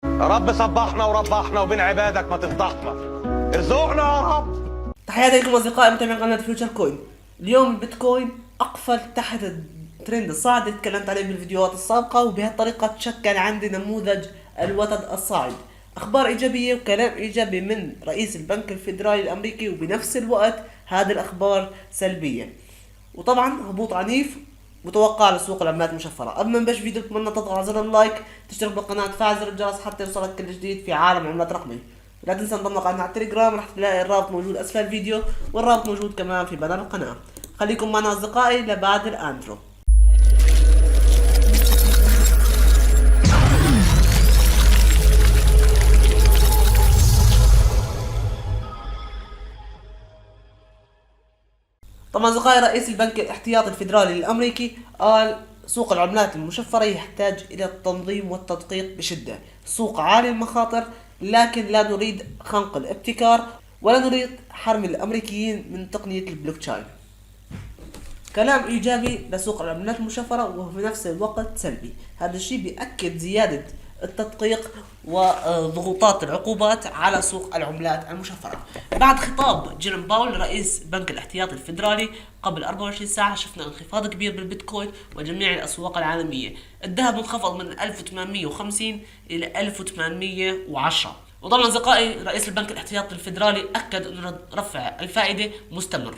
يا رب صبحنا وربحنا وبين عبادك ما تفضحنا، ارزقنا يا رب. تحياتي لكم اصدقائي متابعين قناه فيوتشر كوين. اليوم البيتكوين اقفل تحت الترند الصاعد اللي تكلمت عليه بالفيديوهات السابقه، وبهالطريقه تشكل عندي نموذج الوتد الصاعد. اخبار ايجابيه وكلام ايجابي من رئيس البنك الفيدرالي الامريكي، وبنفس الوقت هذه الاخبار سلبيه، وطبعا هبوط عنيف متوقع لسوق العملات المشفرة. قبل ما نبلش فيديو اتمنى تضغط على زر اللايك، تشترك بالقناة، تفعل زر الجرس حتى يوصلك كل جديد في عالم العملات الرقمية. لا تنسى انضم لقناتنا على التليجرام، راح تلاقي الرابط موجود اسفل الفيديو، والرابط موجود كمان في بدل القناة. خليكم معنا اصدقائي لبعد الاندرو. طبعا اصدقائي، رئيس البنك الاحتياطي الفيدرالي الامريكي قال سوق العملات المشفرة يحتاج الى التنظيم والتدقيق بشدة. سوق عالي المخاطر، لكن لا نريد خنق الابتكار ولا نريد حرم الامريكيين من تقنية البلوكتشين. كلام ايجابي لسوق العملات المشفرة وفي نفس الوقت سلبي. هذا الشيء بيأكد زيادة التدقيق وضغوطات العقوبات على سوق العملات المشفرة. بعد خطاب جيروم باول رئيس بنك الاحتياطي الفيدرالي قبل 24 ساعة، شفنا انخفاض كبير بالبيتكوين وجميع الأسواق العالمية. الذهب انخفض من 1850 إلى 1810. وطبعا أصدقائي، رئيس البنك الاحتياطي الفيدرالي أكد أن رفع الفائدة مستمر،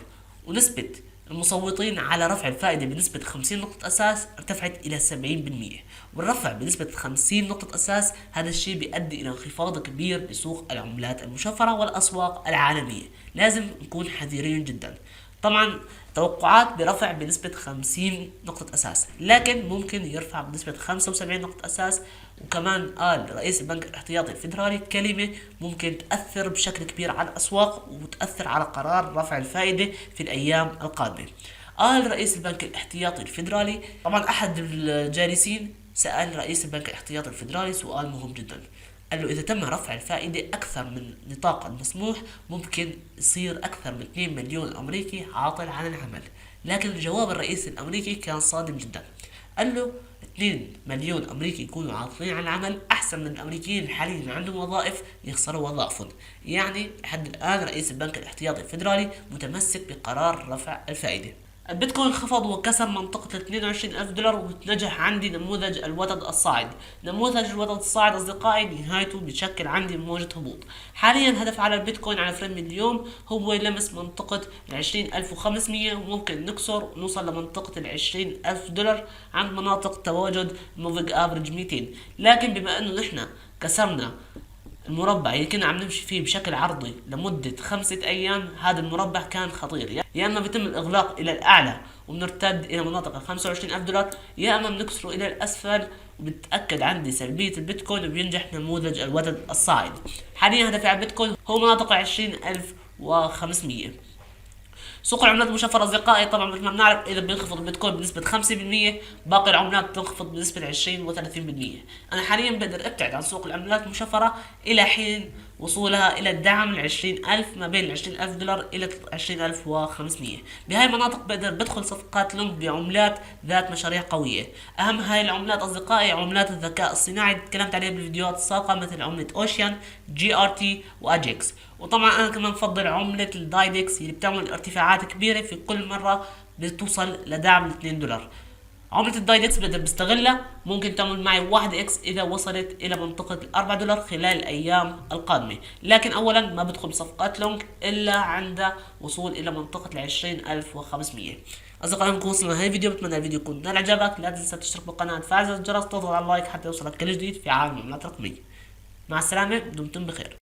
ونسبة المصوتين على رفع الفائدة بنسبة 50 نقطة أساس ارتفعت إلى 70%، والرفع بنسبة 50 نقطة أساس هذا الشيء بيؤدي إلى انخفاض كبير بسوق العملات المشفرة والأسواق العالمية. لازم نكون حذرين جدا. طبعا توقعات برفع بنسبة 50 نقطة أساس، لكن ممكن يرفع بنسبة 75 نقطة أساس. وكمان قال رئيس البنك الاحتياطي الفيدرالي كلمة ممكن تأثر بشكل كبير على الأسواق وتأثر على قرار رفع الفائدة في الأيام القادمة. قال رئيس البنك الاحتياطي الفيدرالي، طبعا أحد الجالسين سأل رئيس البنك الاحتياطي الفيدرالي سؤال مهم جدا، قال له إذا تم رفع الفائدة أكثر من النطاق المسموح ممكن يصير أكثر من 2 مليون أمريكي عاطل عن العمل. لكن جواب الرئيس الأمريكي كان صادم جدا، قال له 2 مليون أمريكي يكونوا عاطلين عن العمل أحسن من الأمريكيين الحاليين عندهم وظائف يخسروا وظائفهم. يعني لحد الآن رئيس البنك الاحتياطي الفيدرالي متمسك بقرار رفع الفائدة. البيتكوين انخفض وكسر منطقة 22,000 دولار، وتنجح عندي نموذج الوتد الصاعد. نموذج الوتد الصاعد أصدقائي نهايته بتشكل عندي موجة هبوط. حاليا هدف على البيتكوين على فريم اليوم هو لمس منطقة 20,500، وممكن نكسر ونوصل لمنطقة 20,000 دولار عند مناطق تواجد موفيج افريج 200. لكن بما انه نحن كسرنا المربع اللي كنا عم نمشي فيه بشكل عرضي لمدة 5 أيام، هذا المربع كان خطير. يا إما بيتم الإغلاق إلى الأعلى وبنرتد إلى مناطق 25,000 دولار، يا إما بنكسره إلى الأسفل وبتأكد عندي سلبية البيتكوين وبينجح نموذج الوتد الصاعد. حاليا هدفي على البيتكوين هو مناطق 20,500. سوق العملات المشفرة أصدقائي، طبعا مثل ما بنعرف إذا بينخفض البيتكوين بنسبة 5%، باقي العملات بتنخفض بنسبة 20 و30%. أنا حاليا بقدر أبتعد عن سوق العملات المشفرة إلى حين وصولها إلى الدعم ال 20,000، ما بين 20,000 دولار إلى 20,500. بهاي المناطق بقدر بدخل صفقات لونج بعملات ذات مشاريع قوية. أهم هاي العملات أصدقائي عملات الذكاء الصناعي اللي تكلمت عليها بالفيديوهات السابقة، مثل عملة أوشيان، GRT وأجيكس. وطبعا أنا كمان بفضل عملة الدايدكس اللي بتعمل ارتفاعات كبيرة في كل مرة بتوصل لدعم 2 دولار. عملة الدايدكس بقدر بستغلها، ممكن تعمل معي 1x إذا وصلت إلى منطقة 4 دولار خلال الأيام القادمة. لكن أولا ما بدخل بصفقات لونج إلا عند وصول إلى منطقة 20,500. أصدقائي، نكون وصلنا لهذا الفيديو، بتمنى الفيديو يكون نال إعجابك. لا تنسى تشترك بالقناة، تفعل زر الجرس، تضغط على اللايك حتى يوصلك كل جديد في عالم العملات الرقمية. مع السلامة، دمتم بخير.